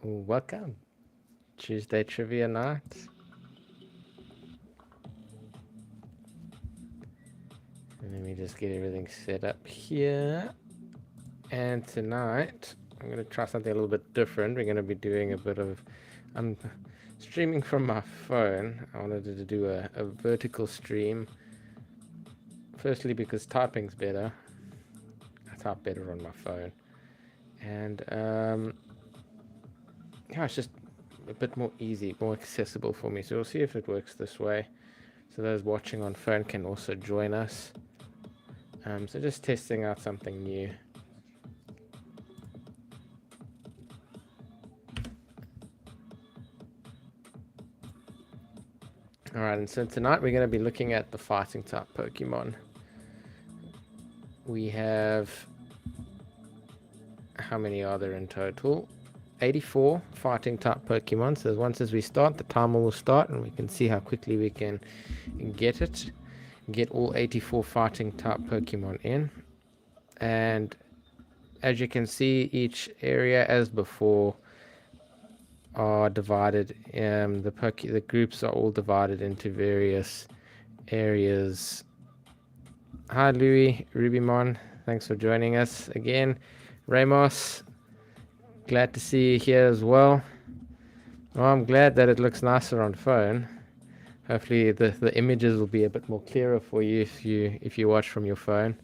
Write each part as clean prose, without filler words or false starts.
Welcome, Tuesday Trivia Night. Let me just get everything set up here. And tonight, I'm going to try something a little bit different. We're going to be doing a bit of... I'm streaming from my phone. I wanted to do a vertical stream. Firstly, because typing's better. I type better on my phone. And, yeah, it's just a bit more easy, more accessible for me. So we'll see if it works this way. So those watching on phone can also join us. So just testing out something new. Alright, and so tonight we're going to be looking at the fighting type Pokemon. We have... How many are there in total? 84 fighting type Pokemon. So once as we start, the timer will start and we can see how quickly we can get it. Get all 84 fighting type Pokemon in. And as you can see, each area as before are divided. The groups are all divided into various areas. Hi Louis, Rubymon, thanks for joining us again. Ramos, glad to see you here as well. Well, I'm glad that it looks nicer on phone. Hopefully the images will be a bit more clearer for you if you watch from your phone.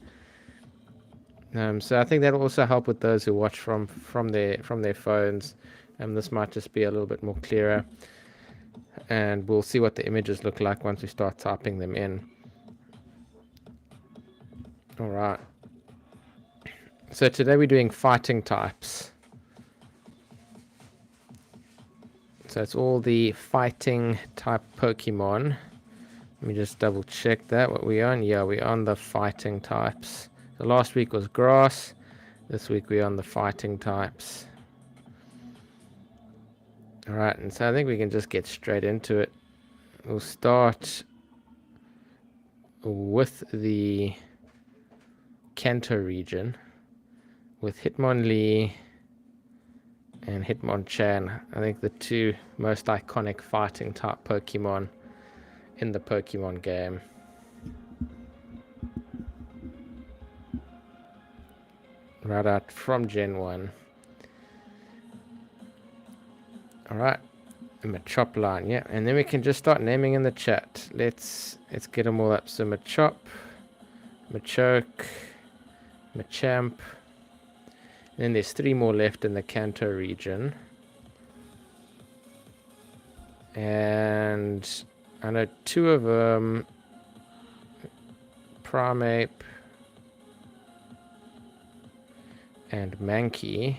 So I think that will also help with those who watch from their phones. This might just be a little bit more clearer, and we'll see what the images look like once we start typing them in. All right. So today we're doing fighting types. So it's all the fighting type Pokemon. Let me just double check that. What we on? Yeah, we're on the fighting types. So last week was grass. This week we're on the fighting types. Alright, and so I think we can just get straight into it. We'll start with the Kanto region with Hitmonlee and Hitmonchan. I think the two most iconic fighting type Pokemon in the Pokemon game. Right out from Gen 1. Alright, Machop line, yeah, and then we can just start naming in the chat. Let's get them all up. So Machop, Machoke, Machamp, and then there's 3 more left in the Kanto region. And I know 2 of them, Primeape and Mankey.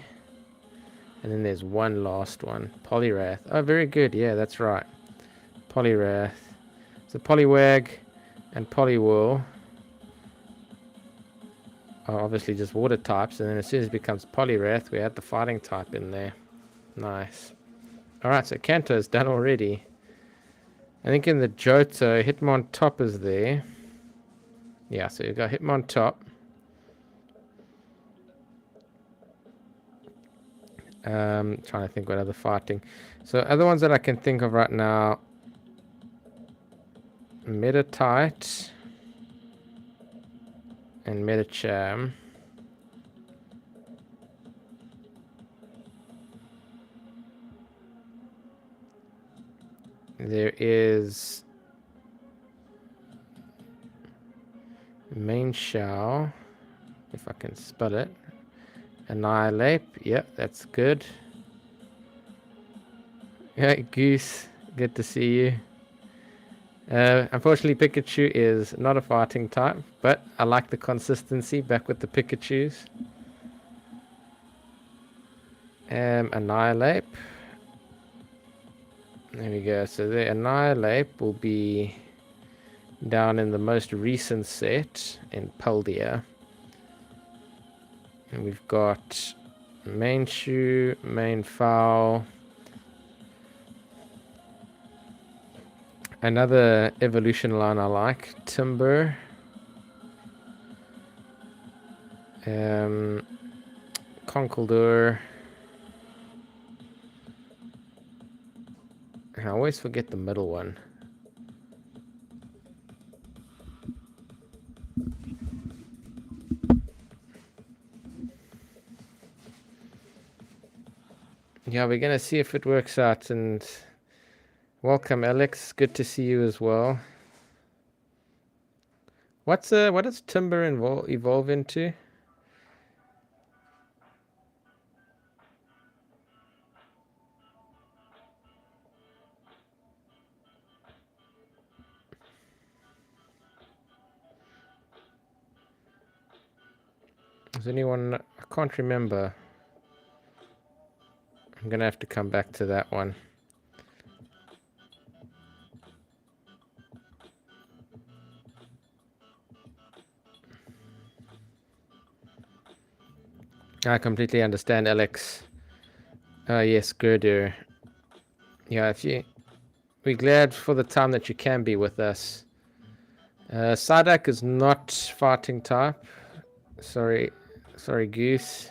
And then there's one last one, Poliwrath. Oh, very good. Yeah, that's right. Poliwrath. So Poliwag and Poliwhirl are obviously just water types. And then as soon as it becomes Poliwrath, we add the fighting type in there. Nice. Alright, so Kanto's done already. I think in the Johto, Hitmontop is there. Yeah, so you've got Hitmontop. Trying to think what other fighting. So other ones that I can think of right now. Meditite and Medicham. There is Mainshao, if I can spell it. Annihilate, yep, that's good. Yeah, Goose, good to see you. Unfortunately, Pikachu is not a fighting type, but I like the consistency back with the Pikachus. Annihilate. There we go. So the Annihilate will be down in the most recent set in Paldea. And we've got Mainshu, Mainfowl. Another evolution line I like, Timber. Conkeldurr. I always forget the middle one. Yeah, we're gonna see if it works out. And welcome, Alex. Good to see you as well. What does timber evolve into? Does anyone? I can't remember. I'm gonna have to come back to that one. I completely understand, Alex. Yes, Gerdur. Yeah, we're glad for the time that you can be with us. Sadak is not fighting type. Sorry, Goose.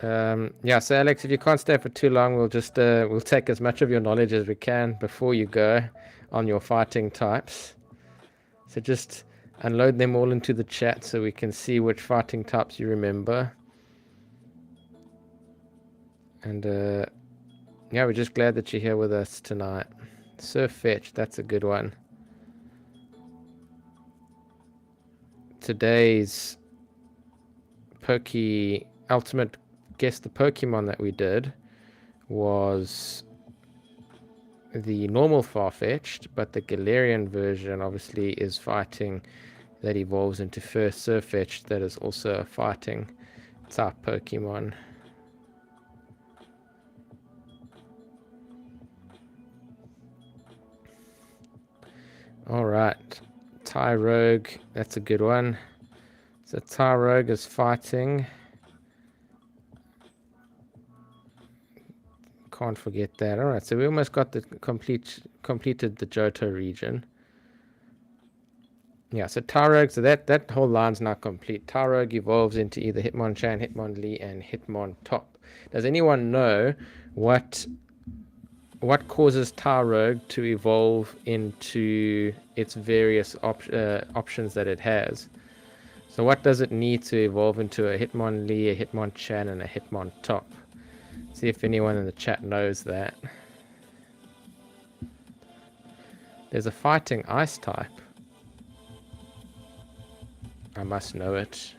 Yeah, so Alex, if you can't stay for too long, we'll take as much of your knowledge as we can before you go on your fighting types. So just unload them all into the chat so we can see which fighting types you remember. And yeah, we're just glad that you're here with us tonight. Surf Fetch, that's a good one. Today's Ultimate Guess the Pokemon that we did was the normal Farfetch'd, but the Galarian version obviously is fighting that evolves into first Surfetch'd that is also a fighting type Pokemon. Alright, Tyrogue, that's a good one. So Tyrogue is fighting. Can't forget that. Alright, so we almost got the completed the Johto region. Yeah, so Tyrogue, so that whole line's not complete. Tyrogue evolves into either Hitmonchan, Hitmonlee, and Hitmontop. Does anyone know what causes Tyrogue to evolve into its various options that it has? So what does it need to evolve into? A Hitmonlee, a Hitmonchan, and a Hitmontop. See if anyone in the chat knows that. There's a fighting ice type. I must know it.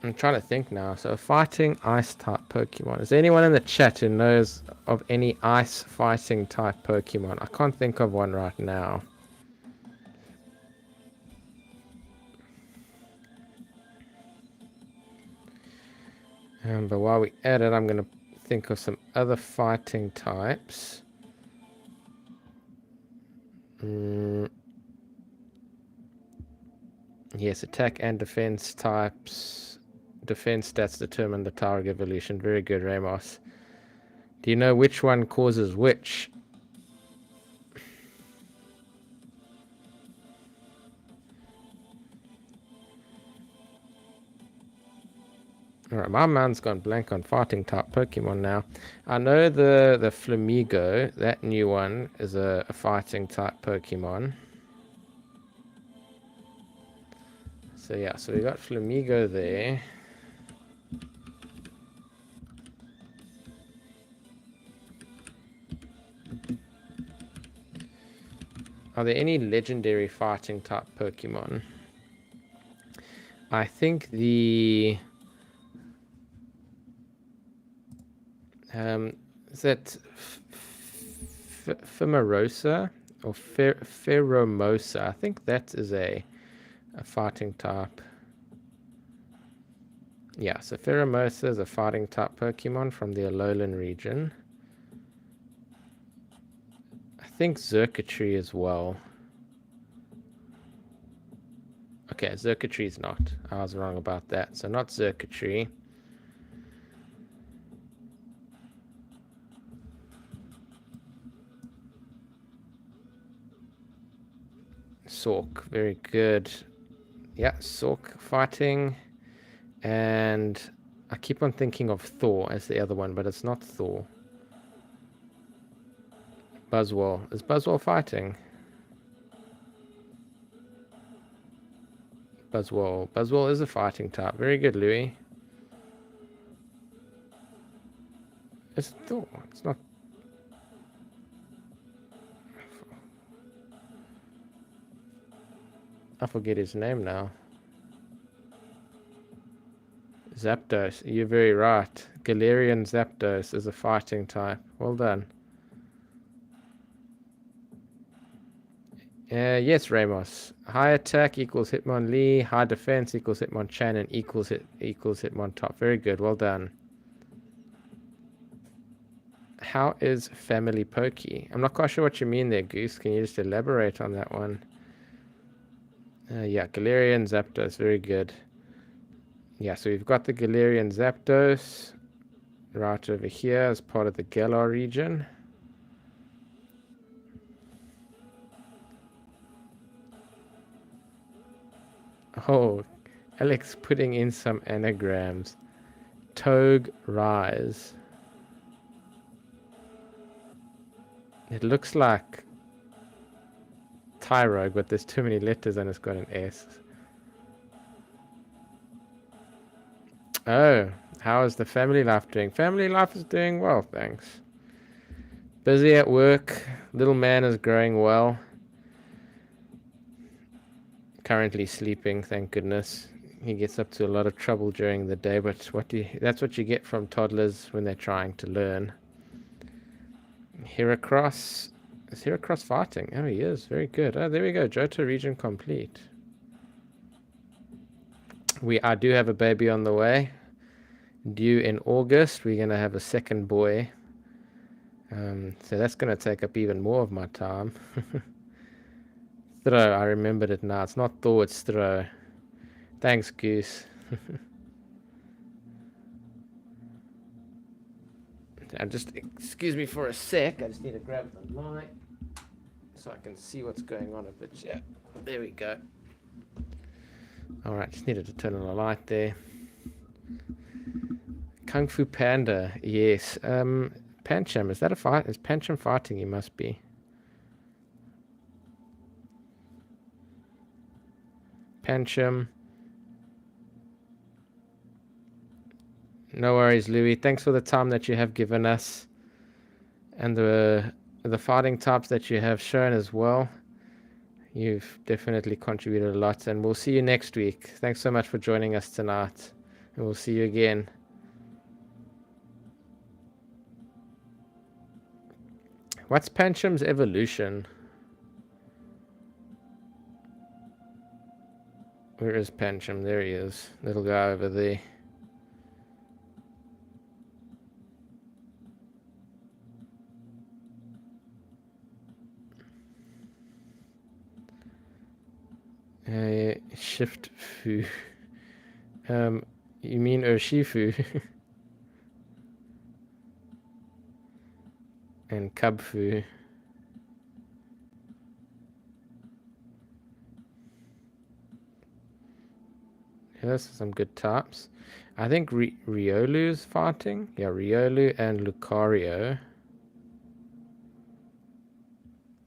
I'm trying to think now. So fighting ice type Pokemon. Is there anyone in the chat who knows of any ice fighting type Pokemon? I can't think of one right now. But while we at it, I'm going to think of some other fighting types. Yes, attack and defense types. Defense stats determine the Tyrogue evolution. Very good, Ramos. Do you know which one causes which? Alright, my mind's gone blank on fighting type Pokemon now. I know the Flamigo, that new one, is a fighting type Pokemon. So yeah, so we got Flamigo there. Are there any legendary fighting type Pokemon? I think the is that Pheromosa or Pheromosa? I think that is a fighting type. Yeah, so Pheromosa is a fighting type Pokemon from the Alolan region. I think Xurkitree as well. Okay, Xurkitree's not. I was wrong about that. So not Xurkitree. Sork, very good. Yeah, Sork fighting. And I keep on thinking of Thor as the other one, but it's not Thor. Buzzwole. Is Buzzwole fighting? Buzzwole. Buzzwole is a fighting type. Very good, Louis. It's Thor. It's not. I forget his name now. Zapdos. You're very right. Galarian Zapdos is a fighting type. Well done. Yes, Ramos. High attack equals Hitmonlee. High defense equals Hitmonchan and equals Hitmontop. Very good. Well done. How is Family Pokey? I'm not quite sure what you mean there, Goose. Can you just elaborate on that one? Yeah, Galarian Zapdos. Very good. Yeah, so we've got the Galarian Zapdos right over here as part of the Galar region. Oh, Alex putting in some anagrams. Togue Rise. It looks like Tyrogue, but there's too many letters and it's got an S. Oh, how is the family life doing? Family life is doing well, thanks. Busy at work. Little man is growing well. Currently sleeping, thank goodness. He gets up to a lot of trouble during the day, but that's what you get from toddlers when they're trying to learn. Heracross. Is Heracross fighting? Oh, he is. Very good. Oh, there we go. Johto region complete. I do have a baby on the way. Due in August. We're going to have a second boy. So that's going to take up even more of my time. Throw. I remembered it now. It's not Thor, it's Throw. Thanks, Goose. Just excuse me for a sec. I just need to grab the light so I can see what's going on a bit. Yeah, there we go. All right, just needed to turn on the light there. Kung Fu Panda, yes. Pancham, is that a fight? Is Pancham fighting? He must be. Pancham. No worries, Louis. Thanks for the time that you have given us and the fighting types that you have shown as well. You've definitely contributed a lot, and we'll see you next week. Thanks so much for joining us tonight, and we'll see you again. What's Pancham's evolution? Where is Pancham? There he is. Little guy over there. Shift Fu. You mean Urshifu? And Cubfu. Yeah, those are some good types. I think Riolu's fighting. Yeah, Riolu and Lucario.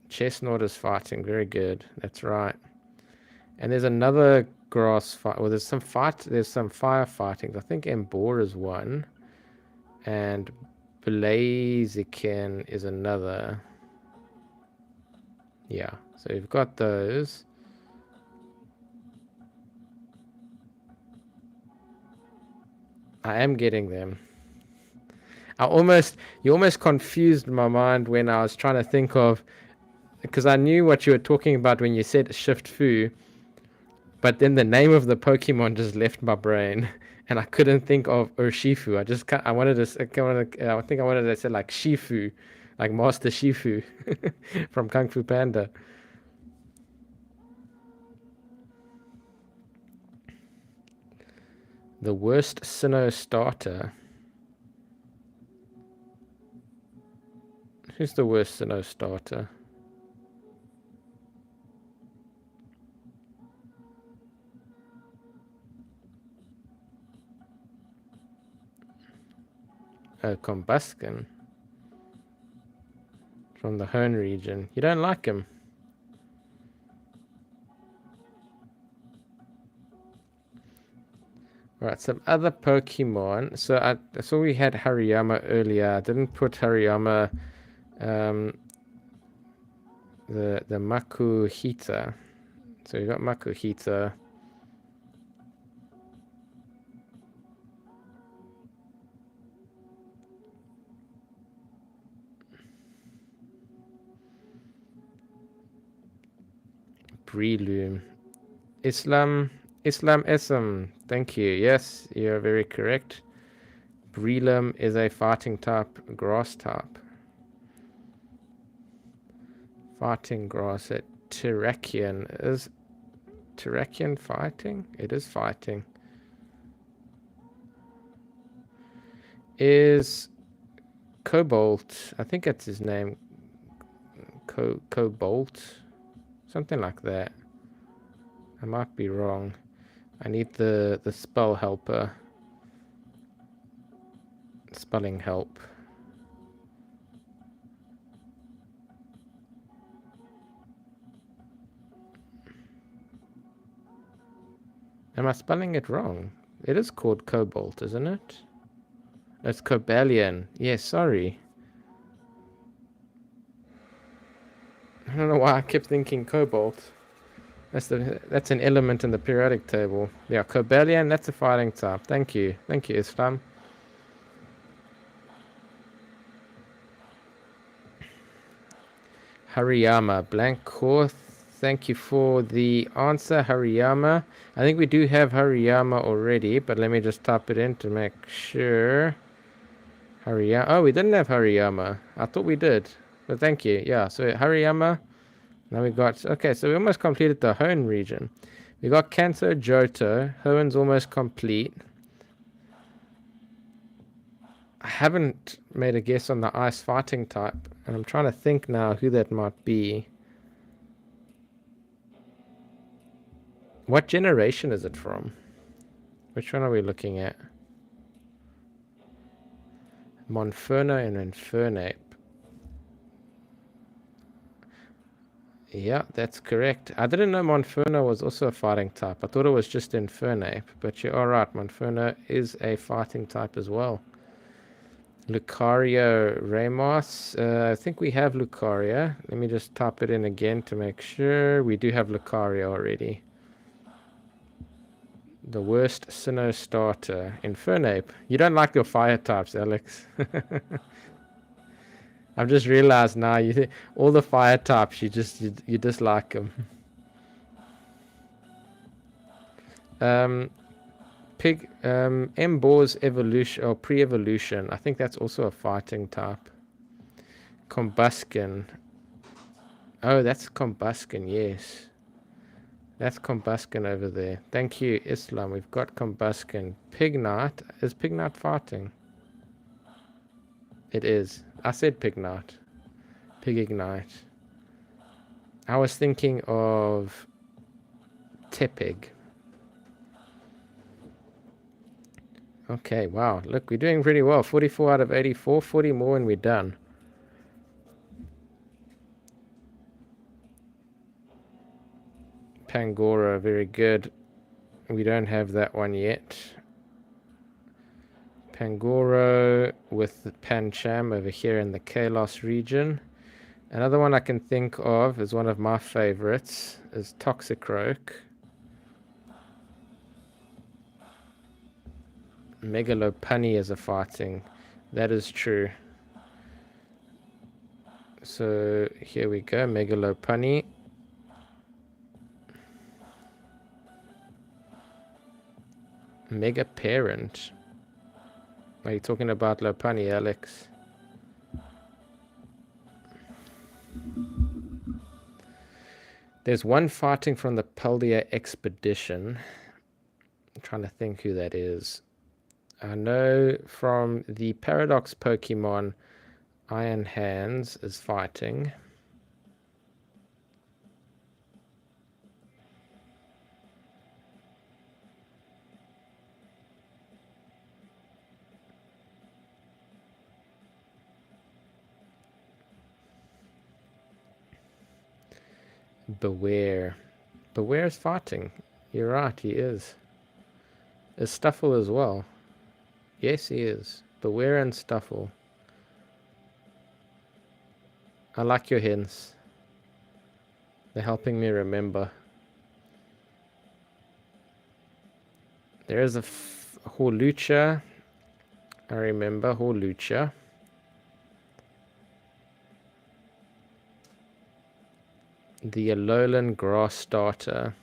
Chestnut is fighting. Very good. That's right. And there's another grass fight. Well, there's some firefighting. I think Embor is one. And Blaziken is another. Yeah. So we've got those. I am getting them. You almost confused my mind when I was trying to think of, because I knew what you were talking about when you said Shift Fu, but then the name of the Pokemon just left my brain, and I couldn't think of Urshifu. I wanted to say like Shifu, like Master Shifu from Kung Fu Panda. The worst Sinnoh starter. Who's the worst Sinnoh starter? Combuskin. From the Hone region. You don't like him? Right, some other Pokemon. So I saw we had Hariyama earlier. I didn't put Hariyama, the Makuhita. So we got Makuhita. Breloom. Islam Ism. Thank you. Yes, you're very correct. Breloom is a fighting type, grass type. Fighting grass at Terrakion. Is Terrakion fighting? It is fighting. Is Cobalt, I think that's his name. Cobalt? Something like that. I might be wrong. I need the spell helper. Spelling help. Am I spelling it wrong? It is called Cobalt, isn't it? It's Cobalion. Yeah, sorry. I don't know why I kept thinking Cobalt. That's an element in the periodic table. Yeah, Cobalion, that's a fighting type. Thank you. Thank you, Islam. Hariyama, blank core. Thank you for the answer, Hariyama. I think we do have Hariyama already, but let me just type it in to make sure. Hariyama. Oh, we didn't have Hariyama. I thought we did. But thank you. Yeah, so Hariyama. Now we got... Okay, so we almost completed the Hone region. We got Kanto, Johto. Hoenn almost complete. I haven't made a guess on the ice fighting type. And I'm trying to think now who that might be. What generation is it from? Which one are we looking at? Monferno and Infernape. Yeah, that's correct. I didn't know Monferno was also a fighting type. I thought it was just Infernape. But you are right, Monferno is a fighting type as well. Lucario Ramos. I think we have Lucario. Let me just type it in again to make sure. We do have Lucario already. The worst Sinnoh starter. Infernape. You don't like your fire types, Alex. I've just realized now, all the fire types, you dislike them. Emboar's evolution or pre-evolution. I think that's also a fighting type. Combuskin. Oh, that's Combuskin, yes. That's Combuskin over there. Thank you, Islam. We've got Combuskin. Pignite. Is Pignite fighting? It is. I said Pignite. Pigignite. I was thinking of Tepig. Okay, wow. Look, we're doing pretty well. 44 out of 84. 40 more and we're done. Pangoro, very good. We don't have that one yet. Pangoro with the Pancham over here in the Kalos region. Another one I can think of is one of my favorites is Toxicroak. Megalopunny is a fighting. That is true. So here we go, Megalopunny. Mega Parent. Are you talking about Lopunny, Alex? There's one fighting from the Paldea expedition. I'm trying to think who that is. I know from the Paradox Pokemon, Iron Hands is fighting. Beware. Beware is fighting. You're right, he is. Is Stuffle as well? Yes, he is. Beware and Stuffle. I like your hints. They're helping me remember. There is a Hawlucha. I remember Hawlucha. The Alolan Grass Starter.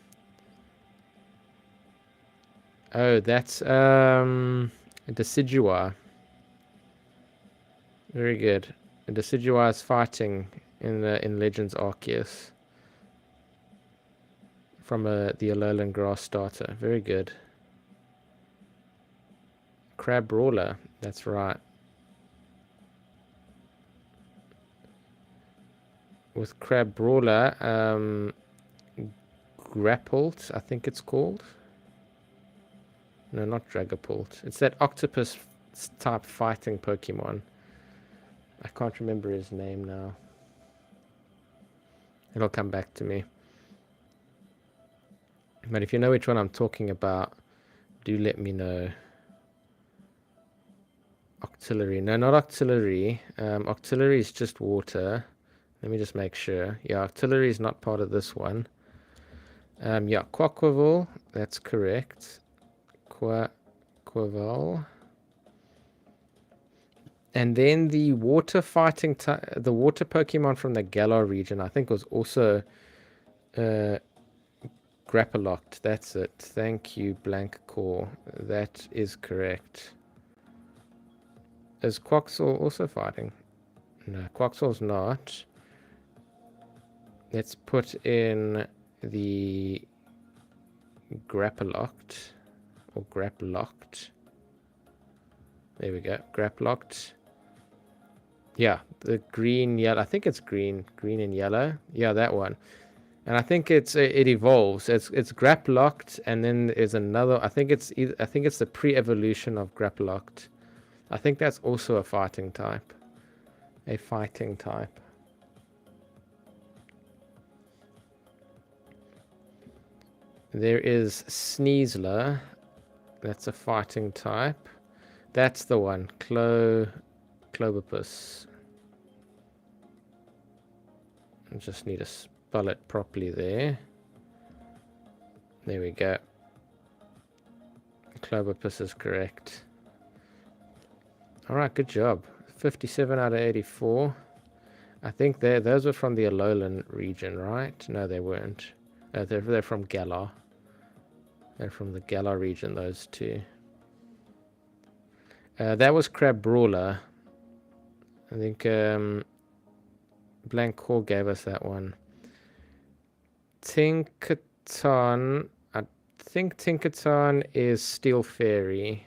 Oh, that's Decidueye. Very good. Decidueye is fighting in Legends Arceus from the Alolan Grass Starter. Very good. Crabrawler. That's right. With Crabrawler, Grapult, I think it's called. No, not Dragapult. It's that octopus type fighting Pokemon. I can't remember his name now. It'll come back to me. But if you know which one I'm talking about, do let me know. Octillery. No, not Octillery. Octillery is just water. Let me just make sure. Yeah, Octillery is not part of this one. Yeah, Quaquaval. That's correct. Quaquaval. And then the water fighting, the water Pokemon from the Galar region, I think was also Grappalocked. That's it. Thank you, Blank Core. That is correct. Is Quaxall also fighting? No, Quaxall's not. Let's put in the Grappalocked or Grapplocked. There we go. Grapplocked. Yeah, the green, yellow. I think it's green and yellow. Yeah, that one. And I think it evolves. It's Grapplocked, and then there's another. I think it's the pre-evolution of Grapplocked. I think that's also a fighting type. A fighting type. There is Sneasler. That's a fighting type. That's the one. Clobbopus. I just need to spell it properly there. There we go. Clobbopus is correct. Alright, good job. 57 out of 84. I think those were from the Alolan region, right? No, they weren't. They're from Galar. They're from the Galar region, those two. That was Crabrawler. I think Blank Core gave us that one. Tinkaton. I think Tinkaton is Steel Fairy.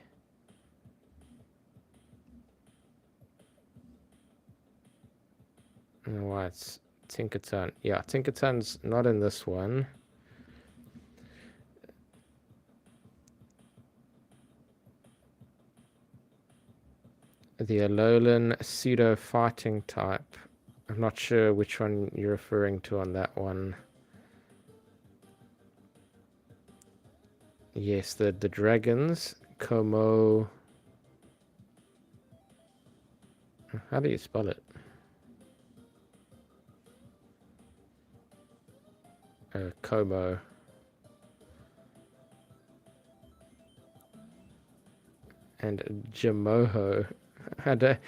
I don't know why it's Tinkaton. Yeah, Tinkaton's not in this one. The Alolan pseudo fighting type. I'm not sure which one you're referring to on that one. Yes, the dragons. Como. How do you spell it? Como. And Jamoho. I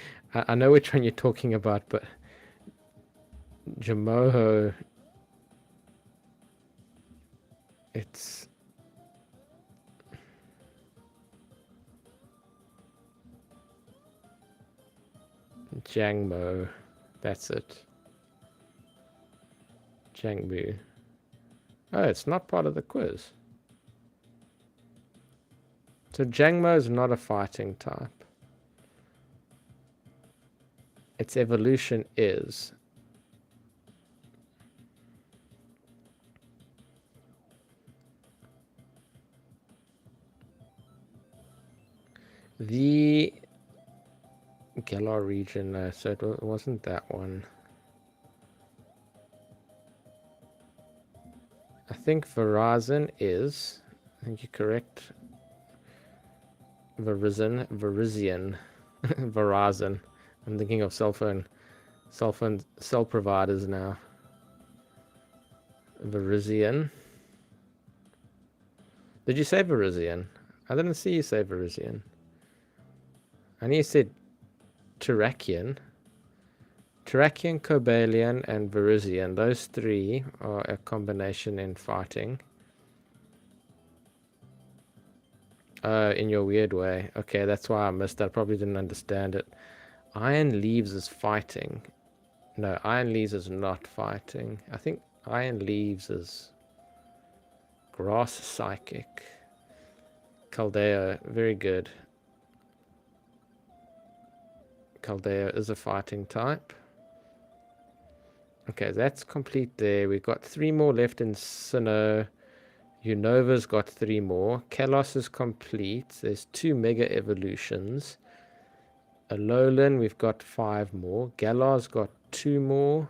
know which one you're talking about, but Jamoho, it's Jangmo. That's it. Jangmu. Oh, it's not part of the quiz. So Jangmo is not a fighting type. Its evolution is. The Galar region, so it wasn't that one. I think Verizon is. I think you're correct. Verizon. Verizon. I'm thinking of cell providers now. Verizon. Did you say Verizon? I didn't see you say Verizon. I knew you said Terrakion. Terrakion, Cobalion, and Verizon. Those three are a combination in fighting. In your weird way. Okay, that's why I missed that. I probably didn't understand it. Iron Leaves is fighting. No, Iron Leaves is not fighting. I think Iron Leaves is Grass Psychic. Caldeo, very good. Caldeo is a fighting type. Okay, that's complete there. We've got 3 more left in Sinnoh. Unova's got 3 more. Kalos is complete. There's 2 Mega Evolutions. Alolan, we've got 5 more. Galar's got 2 more.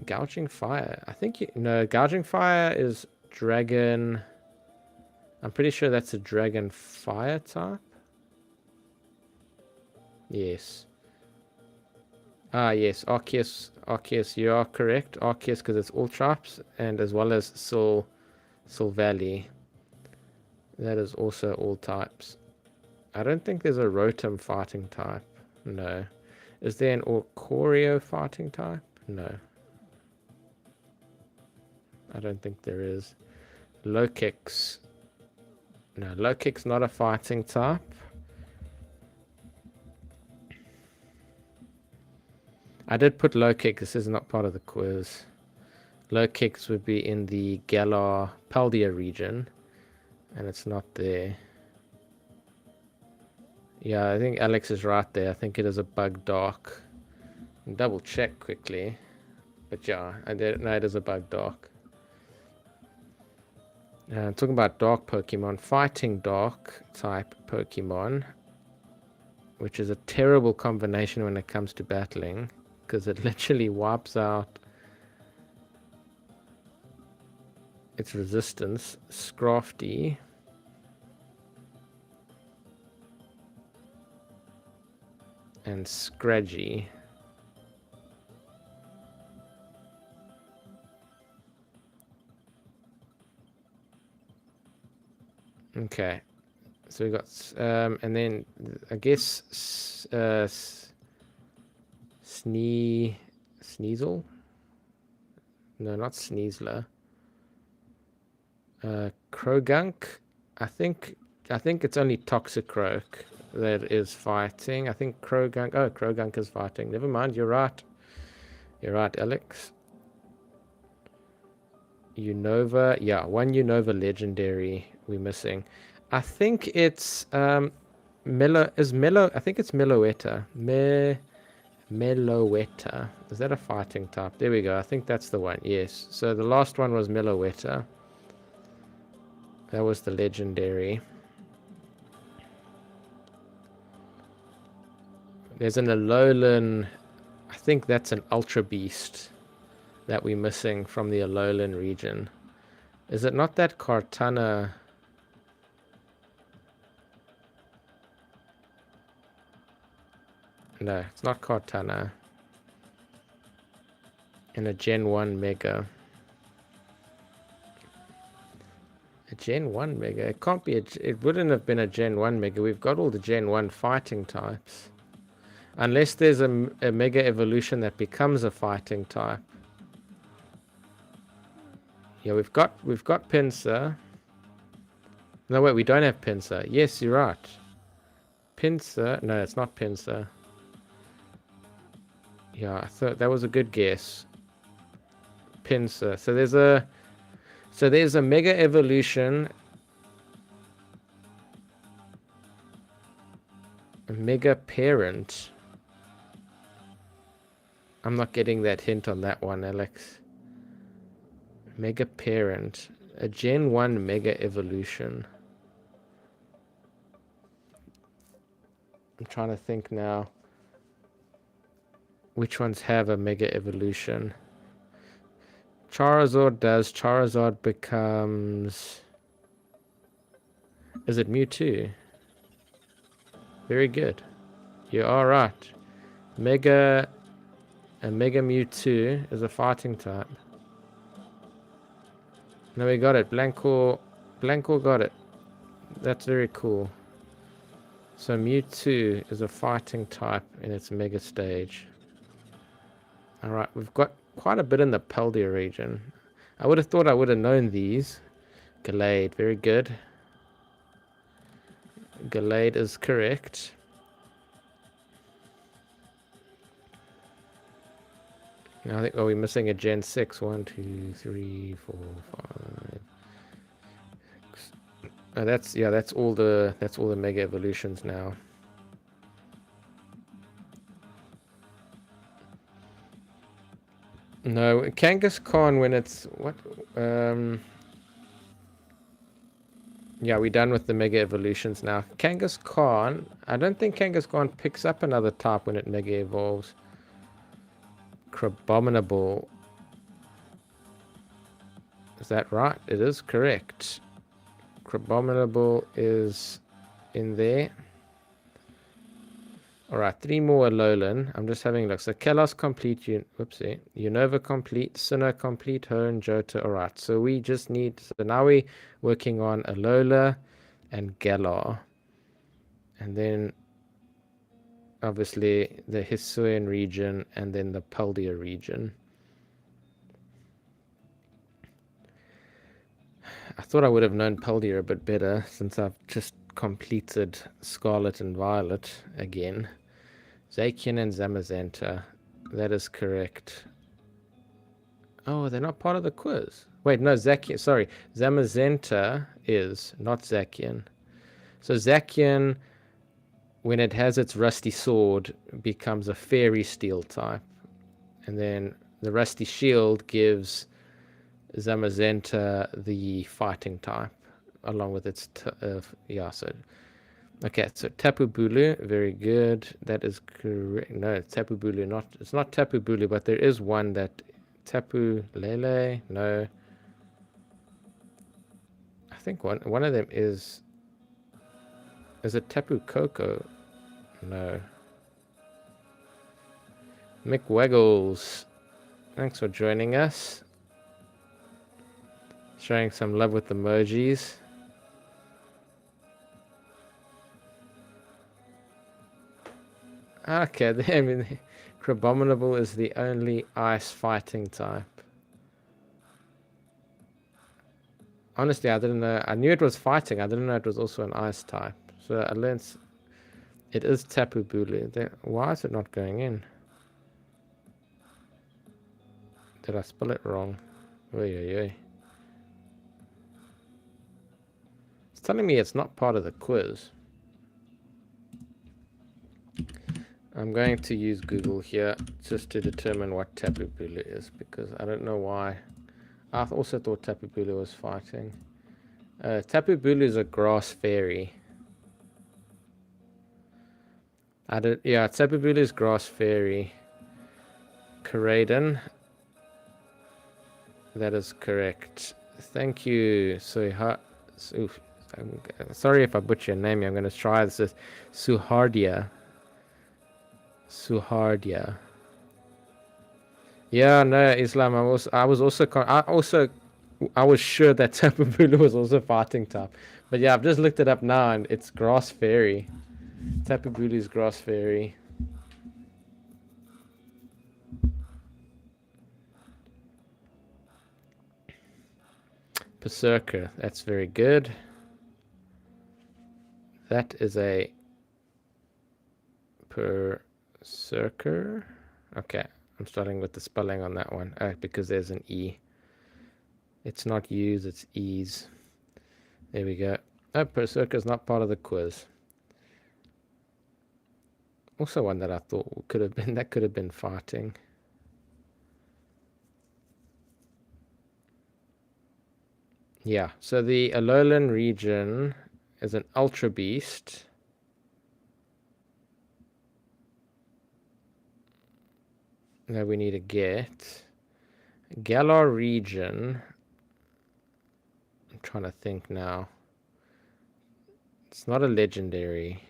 Gouging Fire. I think no, Gouging Fire is Dragon. I'm pretty sure that's a Dragon Fire type. Yes. Yes, Arceus, you are correct. Arceus, because it's all types, and as well as Sil Valley. That is also all types. I don't think there's a Rotom fighting type. No. Is there an Orcorio fighting type? No. I don't think there is. Lokix. No, Lokix not a fighting type. I did put Lokix. This is not part of the quiz. Lokix would be in the Galar Paldea region, and it's not there. Yeah, I think Alex is right there. I think it is a Bug Dark. Double check quickly. But yeah, I did know it is a Bug Dark. Talking about Dark Pokemon, Fighting Dark type Pokemon, which is a terrible combination when it comes to battling, because it literally wipes out its resistance. Scrafty. And Scraggy. Okay. So we got, and then I guess Sneasel? No, not Sneasler. Krogunk. I think it's only Toxicroak that is fighting. I think Krogunk. Oh, Krogunk is fighting. Never mind. You're right. You're right, Alex. Unova. Yeah, 1 Unova legendary we're missing. I think it's Mellow. I think it's Meloetta. Meloetta. Is that a fighting type? There we go. I think that's the one. Yes. So the last one was Meloetta. That was the legendary. There's an Alolan. I think that's an Ultra Beast that we're missing from the Alolan region. Is it not that Kartana? No, it's not Kartana. And a Gen 1 Mega. A Gen 1 Mega? It can't be it wouldn't have been a Gen 1 Mega. We've got all the Gen 1 fighting types. Unless there's a Mega Evolution that becomes a fighting type. Yeah, we've got Pinsir. No, wait, we don't have Pinsir. Yes, you're right. Pinsir. No, it's not Pinsir. Yeah, I thought that was a good guess. Pinsir. So there's a Mega Evolution. A Mega Parent. I'm not getting that hint on that one, Alex. Mega Parent. A Gen 1 Mega Evolution. I'm trying to think now. Which ones have a Mega Evolution? Charizard does. Charizard becomes... Is it Mewtwo? Very good. You are right. A Mega Mewtwo is a fighting type. No, we got it. Blanco got it. That's very cool. So Mewtwo is a fighting type in its Mega stage. Alright, we've got quite a bit in the Paldea region. I would have thought I would have known these. Gallade, very good. Gallade is correct. Now I think, we're missing a Gen 6. 1, 2, 3, 4, 5, 6. Oh, that's all the Mega Evolutions now. No, Kangaskhan when it's yeah, we're done with the Mega Evolutions now. Kangaskhan, I don't think Kangaskhan picks up another type when it Mega Evolves. Crabominable. Is that right? It is correct. Crabominable is in there. Alright, 3 more Alolan. I'm just having a look. So Kalos complete, whoopsie. Unova complete, Sinnoh complete, Hoenn, Johto. Alright, so we just need... So now we're working on Alola and Galar. And then obviously the Hisuian region and then the Paldea region. I thought I would have known Paldea a bit better since I've just completed Scarlet and Violet again. Zacian and Zamazenta. That is correct. Oh, they're not part of the quiz. Wait, no, Zacian. Sorry. Zamazenta is, not Zacian. So Zacian, when it has its Rusty Sword, becomes a Fairy Steel type. And then the Rusty Shield gives Zamazenta the Fighting type, along with its... yeah, so... Okay, so Tapu Bulu, very good. That is correct. No, it's Tapu Bulu, not... It's not Tapu Bulu, but there is one that... Tapu Lele? No. I think one of them is... Is it Tapu Koko? No. Mick Waggles. Thanks for joining us. Showing some love with emojis. Okay, I mean, Crabominable is the only ice fighting type. Honestly, I didn't know. I knew it was fighting. I didn't know it was also an ice type. So I learned it is Tapu Bulu. Why is it not going in? Did I spell it wrong? Oy, oy, oy. It's telling me it's not part of the quiz. I'm going to use Google here just to determine what Tapu Bulu is, because I don't know why. I also thought Tapu Bulu was fighting. Tapu Bulu is a grass fairy. Yeah, Tapu Bulu is grass fairy. Karaden. That is correct. Thank you, I'm sorry if I butcher your name. I'm going to try this. Suhardia. Yeah, no, Islam. I was sure that Tapu Bulu was also fighting type. But yeah, I've just looked it up now and it's grass fairy. Tapu Bulu is grass fairy. Berserker, that's very good. That is a Berserker. Okay, I'm starting with the spelling on that one. Because there's an E. It's not U's, it's E's. There we go. Oh, Berserker is not part of the quiz. Also one that I thought could have been fighting. Yeah, so the Alolan region is an Ultra Beast. That we need to get. Galar region. I'm trying to think now. It's not a legendary.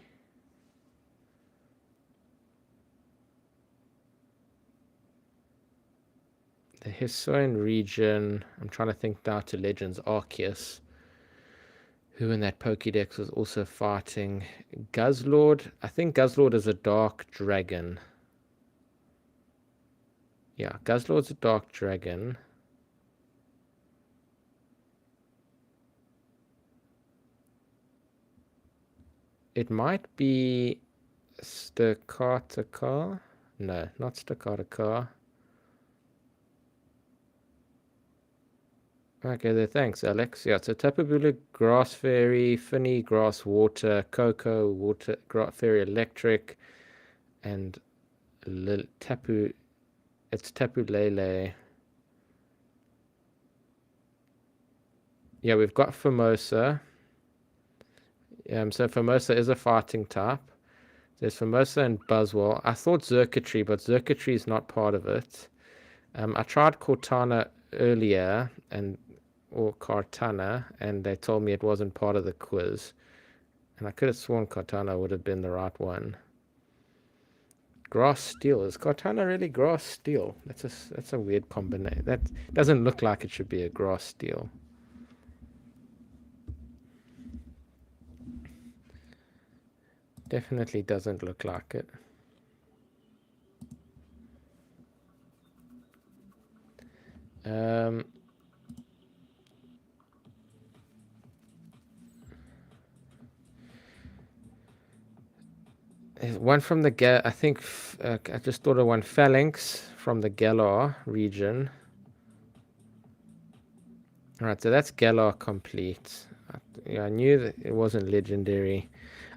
The Hisuian region. I'm trying to think now to Legends Arceus, who in that Pokédex was also fighting Guzzlord. I think Guzzlord is a dark dragon. Yeah, Guzzlord's a dark dragon. It might be Staccatica. No, not Staccatica. Okay, there. Thanks, Alex. Yeah, so Tapu Bulu, Grass Fairy, Finny, Grass Water, Coco, Water, Fairy Electric, and Tapu. It's Tapu Lele. Yeah, we've got Formosa. So Formosa is a fighting type. There's Formosa and Buzzwole. I thought Xurkitree, but Xurkitree is not part of it. I tried Cortana earlier, or Cartana, and they told me it wasn't part of the quiz. And I could have sworn Cortana would have been the right one. Grass Steel. Is Cortana really Grass Steel? That's a weird combination. That doesn't look like it should be a Grass Steel. Definitely doesn't look like it. One from the I think I just thought of one Phalanx from the Galar region. All right, so that's Galar complete. Yeah, I knew that it wasn't legendary.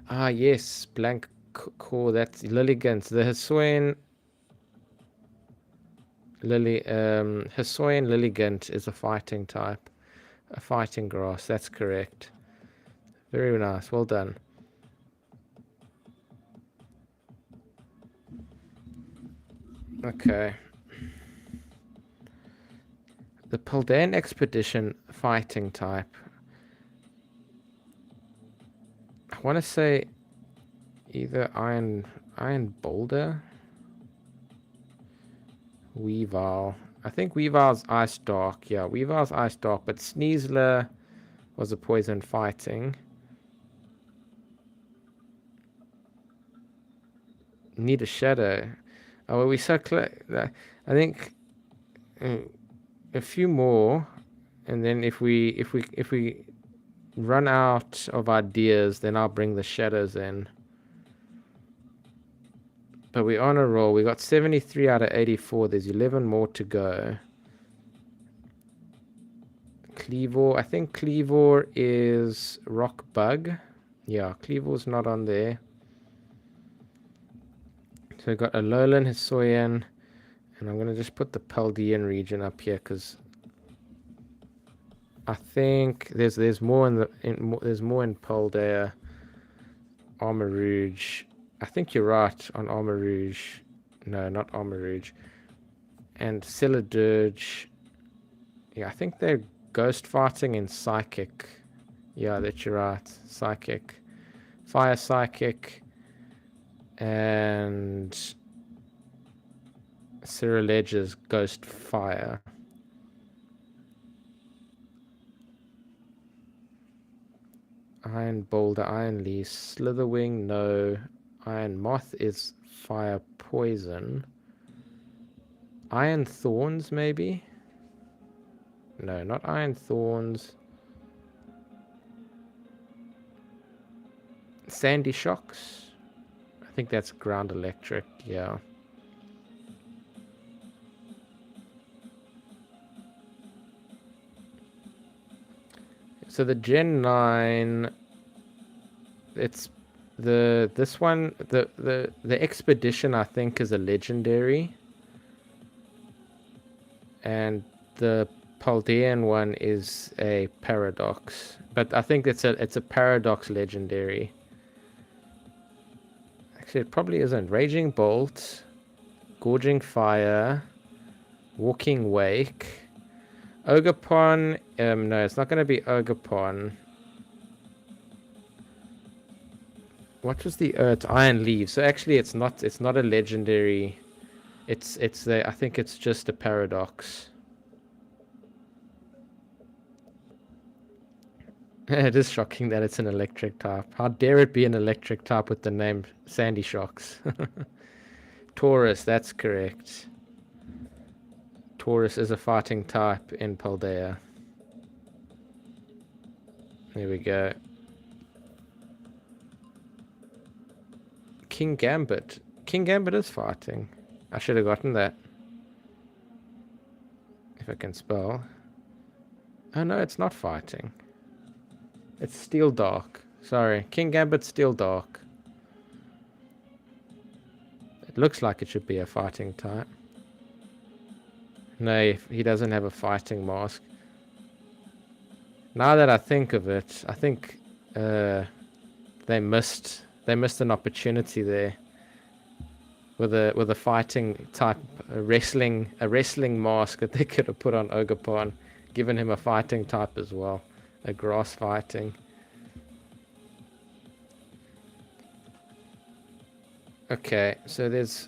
Ah, yes, Blank Core. That's Lilligant. The Hisuian Hisuian Lilligant is a fighting type, a fighting grass. That's correct. Very nice. Well done. Okay. The Paldean Expedition fighting type. I want to say either Iron Boulder, Weavile. I think Weavile's Ice Dark. Yeah, Weavile's Ice Dark, but Sneasler was a poison fighting. Need a shadow. Oh, we so close. I think a few more, and then if we run out of ideas, then I'll bring the shadows in. But we're on a roll. We got 73 out of 84. There's 11 more to go. Cleavor. I think Cleavor is Rock Bug. Yeah, Cleavor's not on there. So we've got Alolan, Hisuian, and I'm going to just put the Paldean region up here because I think there's more there's more in Paldea. Armarouge. I think you're right on Armarouge. No, not Armarouge. And Celadurge. Yeah, I think they're ghost fighting in Psychic. Yeah, that you're right. Psychic. Fire Psychic. And Cyriledge's Ghost Fire. Iron Boulder, Iron Leaf, Slitherwing, no. Iron Moth is Fire Poison. Iron Thorns, maybe? No, not Iron Thorns. Sandy Shocks? I think that's Ground Electric, yeah. So the Gen 9, it's this one, the Expedition, I think, is a legendary. And the Paldean one is a Paradox. But I think it's a Paradox legendary. Actually, it probably isn't. Raging Bolt, Gorging Fire, Walking Wake. Ogapon. No, it's not going to be Ogapon. What was the Earth? Iron Leaf. So actually, it's not a legendary. It's the. I think it's just a paradox. It is shocking that it's an electric type. How dare it be an electric type with the name Sandy Shocks? Taurus, that's correct. Taurus is a fighting type in Paldea. There we go. King Gambit. King Gambit is fighting. I should have gotten that. If I can spell. Oh no, it's not fighting. It's Steel Dark. Sorry. King Gambit Steel Dark. It looks like it should be a fighting type. No, he doesn't have a fighting mask. Now that I think of it, I think they missed an opportunity there with a fighting type, a wrestling mask that they could have put on Ogapon, given him a fighting type as well, a grass fighting. Okay, so there's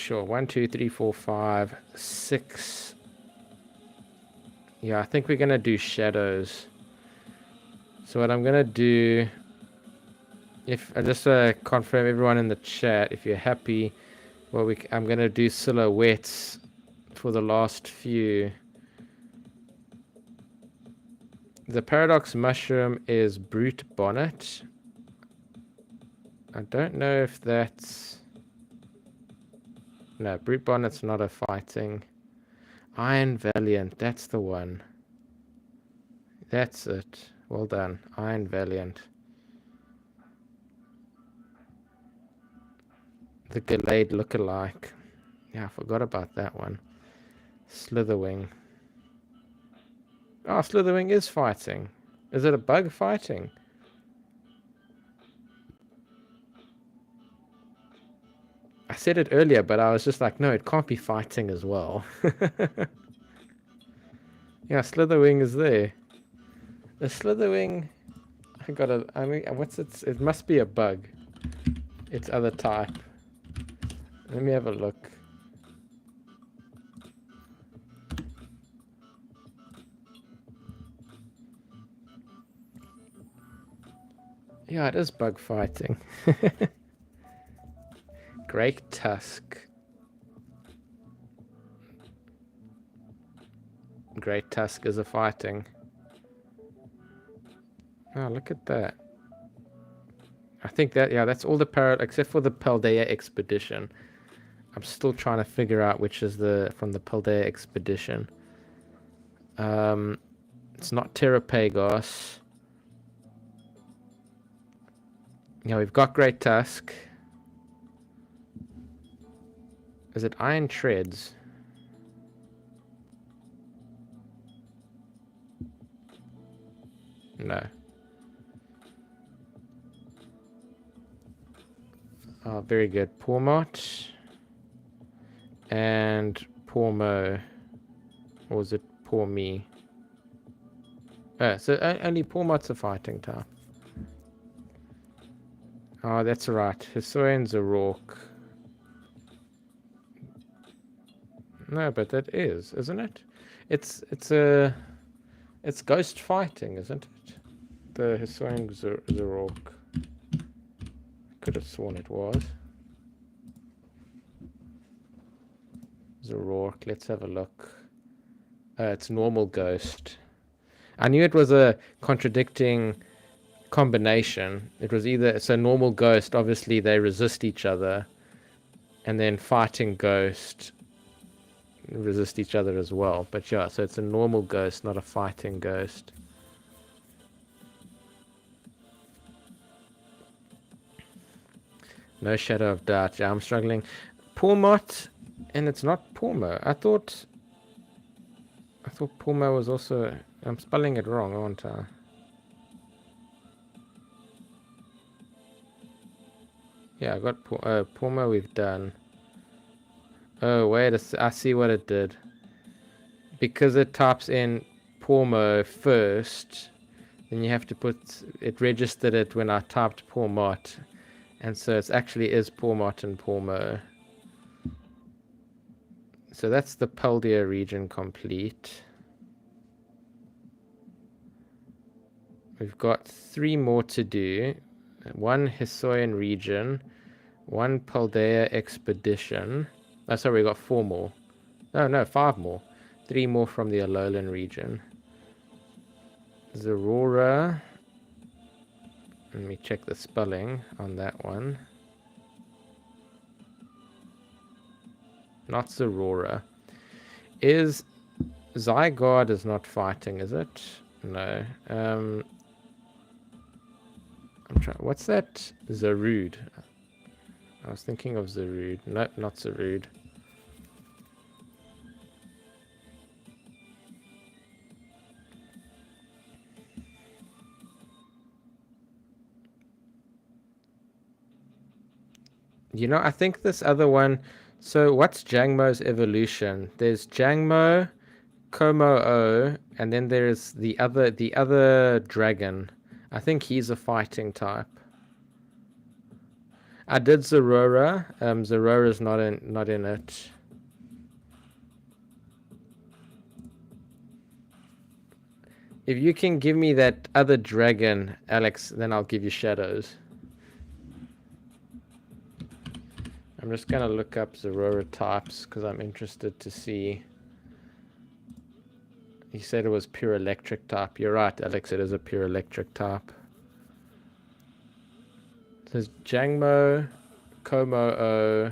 1, 2, 3, 4, 5, 6. Yeah, I think we're gonna do shadows. So what I'm gonna do, if I just confirm everyone in the chat, if you're happy, well, I'm gonna do silhouettes for the last few. The paradox mushroom is Brute Bonnet. I don't know if that's... No, Brute Bonnet's not a fighting. Iron Valiant, that's the one. That's it. Well done. Iron Valiant. The Gallade lookalike. Yeah, I forgot about that one. Slitherwing. Oh, Slitherwing is fighting. Is it a bug fighting? I said it earlier, but I was just like, no, it can't be fighting as well. Yeah, Slitherwing is there. The Slitherwing... I mean, what's it? It must be a bug. It's other type. Let me have a look. Yeah, it is bug fighting. Great Tusk. Great Tusk is a fighting. Oh, look at that. I think that, yeah, that's all the except for the Paldea expedition. I'm still trying to figure out which is from the Paldea expedition. It's not Terrapagos. Yeah, we've got Great Tusk. Is it Iron Treads? No. Oh, very good. Pormot and Pormo. Or was it Poor Me? So only Pormot's a fighting type. Oh, that's right. Historian's a Rourke. No, but that is, isn't it? It's ghost fighting, isn't it? The Historian's a Rourke. Could have sworn it was. Rourke. Let's have a look. It's normal ghost. I knew it was a contradicting combination. It was either normal ghost, obviously they resist each other, and then fighting ghost resist each other as well. But yeah, so it's a normal ghost, not a fighting ghost. No shadow of doubt. Yeah, I'm struggling. Pormot, and it's not Pormo. I thought Pormo was also... I'm spelling it wrong, aren't I? Yeah, I got Pormo we've done. Oh, I see what it did. Because it types in Pormo first, then you have to put... It registered it when I typed Pormot. And so it actually is Pormot and Pormo. So that's the Paldea region complete. We've got 3 more to do. 1 Hisoyan region, 1 Paldea expedition. Oh, sorry, we got 4 more. No, 5 more. 3 more from the Alolan region. Zorora. Let me check the spelling on that one. Not Zorora. Is Zygarde is not fighting, is it? No. I'm trying. What's that? Zarude. I was thinking of Zarude. Nope, not Zarude. You know, I think this other one... So what's Jangmo's evolution? There's Jangmo, Como-O, and then there's the other dragon. I think he's a fighting type. I did Zorora. Zorora's not in it. If you can give me that other dragon, Alex, then I'll give you shadows. I'm just gonna look up Zorora types because I'm interested to see. He said it was pure electric type. You're right, Alex, it is a pure electric type. There's Jangmo, Como-O.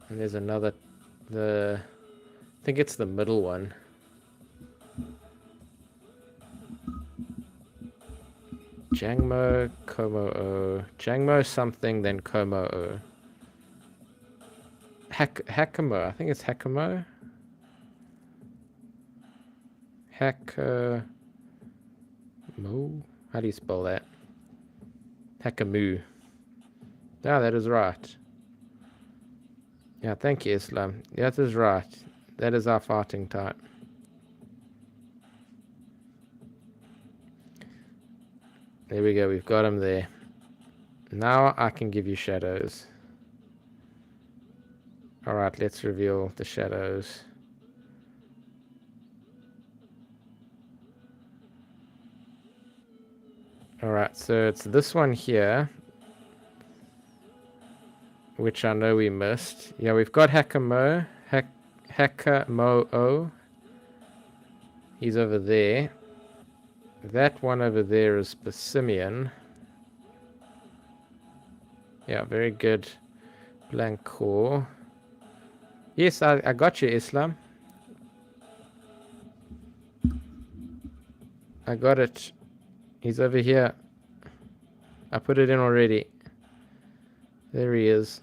And there's another, I think it's the middle one. Jangmo, Como-O. Jangmo something, then Como-O. Hakamo. I think it's Hakamo. Hakamo. How do you spell that? Hakamu. Ah, that is right. Yeah, thank you, Islam. That is right. That is our fighting type. There we go. We've got him there. Now I can give you shadows. Alright, let's reveal the shadows. Alright, so it's this one here, which I know we missed. Yeah, we've got Hakamo. Hakamo-O. He's over there. That one over there is Passimian. Yeah, very good. Blancor. Yes, I got you, Islam. I got it. He's over here. I put it in already. There he is.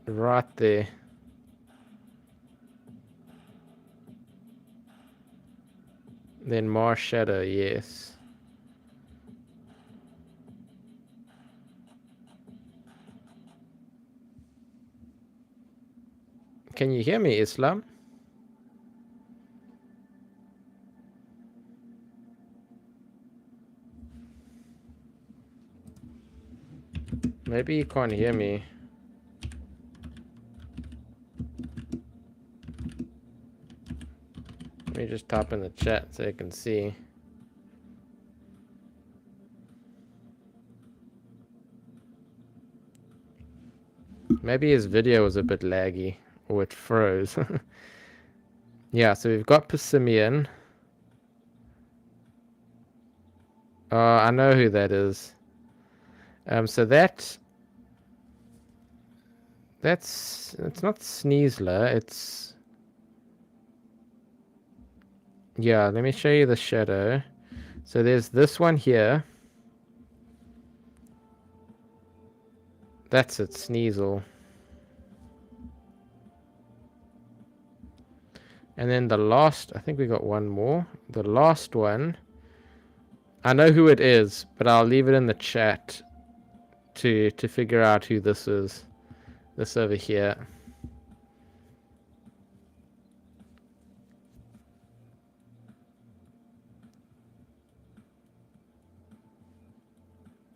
Right there. Then Mars Shadow, yes. Can you hear me, Islam? Maybe you can't hear me. Let me just type in the chat so you can see. Maybe his video was a bit laggy, or it froze. Yeah, so we've got Passimian. I know who that is. So it's not Sneasler, it's... Yeah, let me show you the shadow. So there's this one here. That's it, Sneasel. And then the last, I think we got one more. The last one I know who it is, but I'll leave it in the chat to figure out who this is. This over here.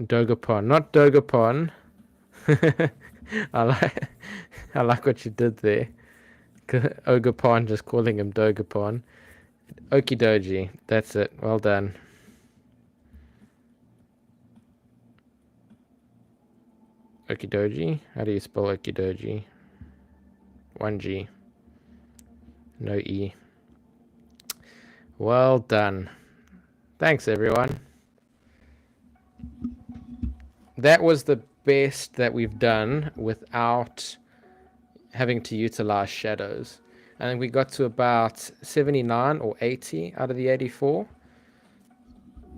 Dogapon, not Dogapon. I like what you did there. Ogapon, just calling him Dogapon. Okidoji, that's it. Well done. Okidoji? How do you spell Okidoji? 1G. No E. Well done. Thanks, everyone. That was the best that we've done without having to utilize shadows. I think we got to about 79 or 80 out of the 84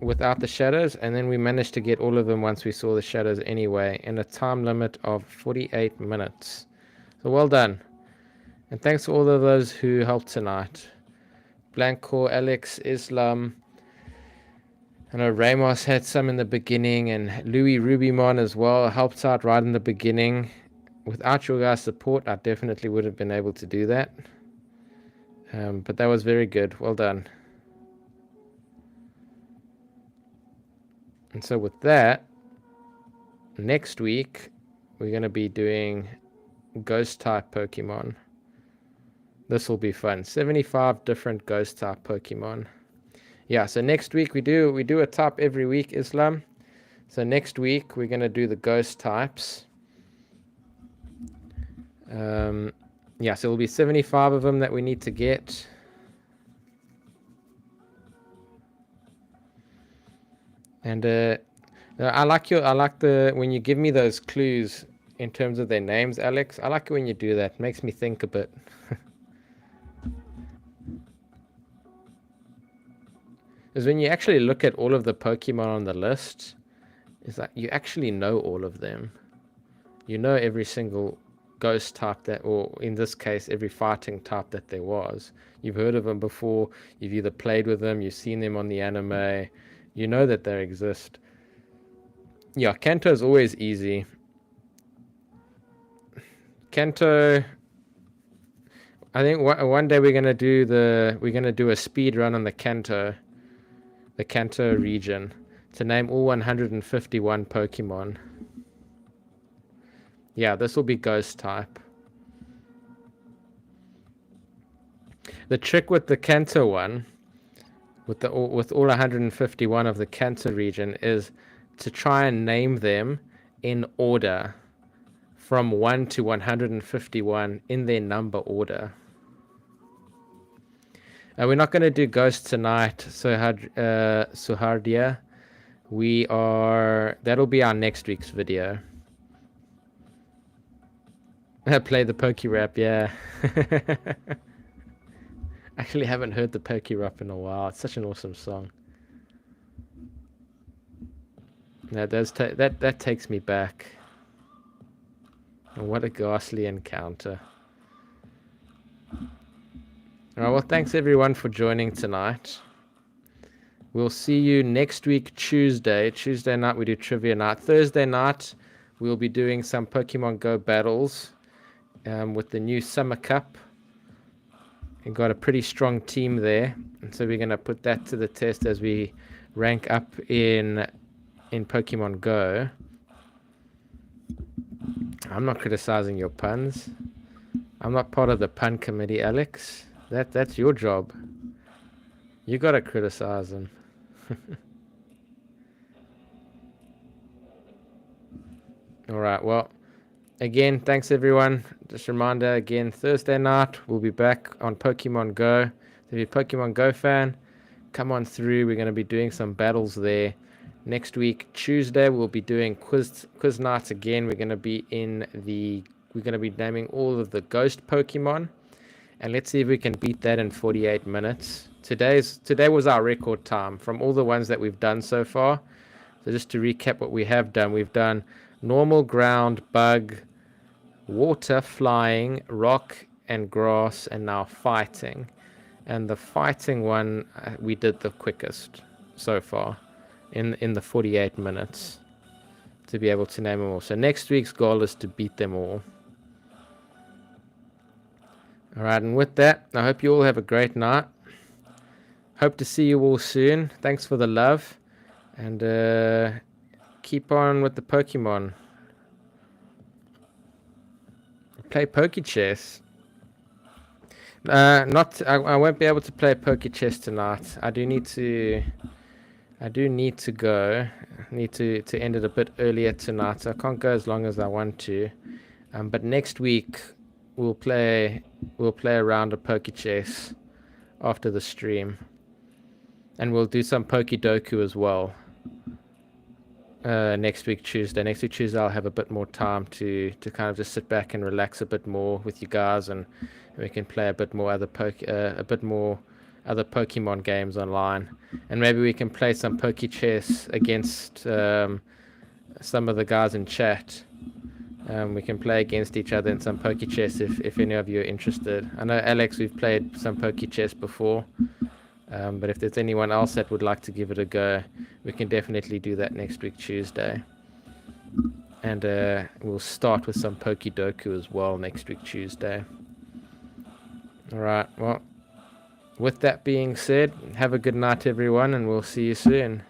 without the shadows, and then we managed to get all of them once we saw the shadows anyway in a time limit of 48 minutes. So well done. And thanks to all of those who helped tonight. Blanco, Alex, Islam. I know Ramos had some in the beginning, and Louis Rubimon as well helped out right in the beginning. Without your guys' support, I definitely would have been able to do that. But that was very good. Well done. And so with that, next week, we're going to be doing ghost type Pokemon. This will be fun. 75 different ghost type Pokemon. Yeah, so next week we do a type every week, Islam. So next week we're going to do the ghost types. Yeah, so it'll be 75 of them that we need to get. And I like the when you give me those clues in terms of their names, Alex. I like it when you do that. It makes me think a bit. Because when you actually look at all of the Pokemon on the list, it's like you actually know all of them. You know every single ghost type that, or in this case, every fighting type that there was. You've heard of them before. You've either played with them, you've seen them on the anime. You know that they exist. Yeah, Kanto is always easy. Kanto, I think one day we're gonna do a speed run on the Kanto region to name all 151 Pokemon. Yeah, this will be ghost type. The trick with the Kanto one, with all 151 of the Kanto region, is to try and name them in order from 1 to 151 in their number order. We're not going to do Ghost tonight, Suhardia. That'll be our next week's video. Play the Pokerap, yeah. Actually haven't heard the Pokerap in a while. It's such an awesome song. That takes me back. And what a ghastly encounter. Alright, well, thanks everyone for joining tonight. We'll see you next week, Tuesday. Tuesday night we do trivia night. Thursday night we'll be doing some Pokemon Go battles with the new Summer Cup. We've got a pretty strong team there, and so we're going to put that to the test as we rank up in Pokemon Go. I'm not criticizing your puns. I'm not part of the pun committee, Alex. That's your job. You gotta criticize them. Alright, well, again, thanks everyone. Just a reminder again, Thursday night we'll be back on Pokemon Go. If you're a Pokemon Go fan, come on through. We're going to be doing some battles there. Next week, Tuesday, we'll be doing quiz nights again. We're going to be naming all of the ghost Pokemon. And let's see if we can beat that in 48 minutes. Today was our record time from all the ones that we've done so far. So just to recap what we have done, we've done normal, ground, bug, water, flying, rock, and grass, and now fighting. And the fighting one we did the quickest so far. in the 48 minutes to be able to name them all. So next week's goal is to beat them all. All right, and with that, I hope you all have a great night. Hope to see you all soon. Thanks for the love, and keep on with the Pokemon. Play Pokechess. I won't be able to play Pokechess tonight. I do need to go. I need to end it a bit earlier tonight, so I can't go as long as I want to. But next week we'll play a round of Pokechess after the stream, and we'll do some Pokedoku as well. Next week Tuesday I'll have a bit more time to kind of just sit back and relax a bit more with you guys, and we can play a bit more other Pokemon games online, and maybe we can play some Pokechess against some of the guys in chat. We can play against each other in some Pokechess if any of you are interested. I know, Alex, we've played some Pokechess before, but if there's anyone else that would like to give it a go, we can definitely do that next week Tuesday. And we'll start with some Pokedoku as well next week Tuesday. Alright, well, with that being said, have a good night everyone, and we'll see you soon.